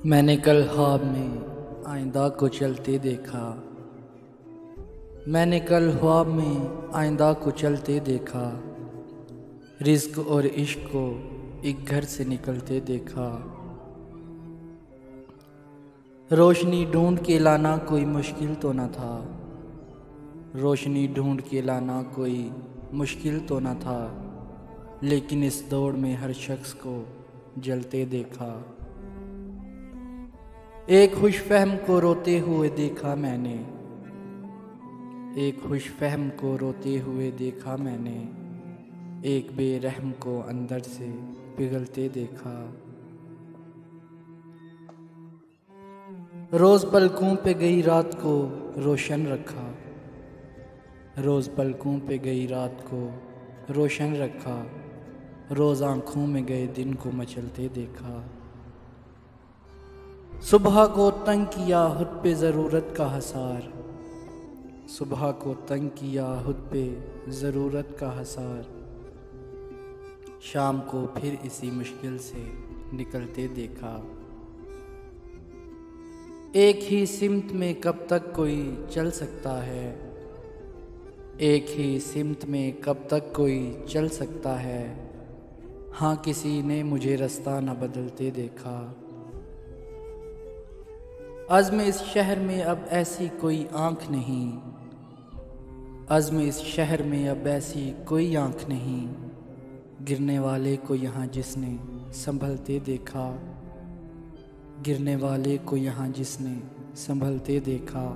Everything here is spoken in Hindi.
मैंने कल ख्वाब में आइंदा को चलते देखा। मैंने कल ख्वाब में आइंदा को चलते देखा। रिज़्क और इश्क को एक घर से निकलते देखा। रोशनी ढूंढ के लाना कोई मुश्किल तो न था। रोशनी ढूंढ के लाना कोई मुश्किल तो न था, लेकिन इस दौड़ में हर शख्स को जलते देखा। एक खुशफहम को रोते हुए देखा मैंने। एक खुशफहम को रोते हुए देखा मैंने। एक बेरहम को अंदर से पिघलते देखा। रोज़ पलकों पे गई रात को रोशन रखा। रोज़ पलकों पे गई रात को रोशन रखा। रोज़ आँखों में गए दिन को मचलते देखा। सुबह को तंग किया खुद पे ज़रूरत का हसार। सुबह को तंग किया खुद पे ज़रूरत का हसार। शाम को फिर इसी मुश्किल से निकलते देखा। एक ही सिमत में कब तक कोई चल सकता है। एक ही सिमत में कब तक कोई चल सकता है। हाँ, किसी ने मुझे रास्ता न बदलते देखा। अज़्म इस शहर में अब ऐसी कोई आँख नहीं। अज़्म इस शहर में अब ऐसी कोई आँख नहीं। गिरने वाले को यहाँ जिसने संभलते देखा। गिरने वाले को यहाँ जिसने संभलते देखा।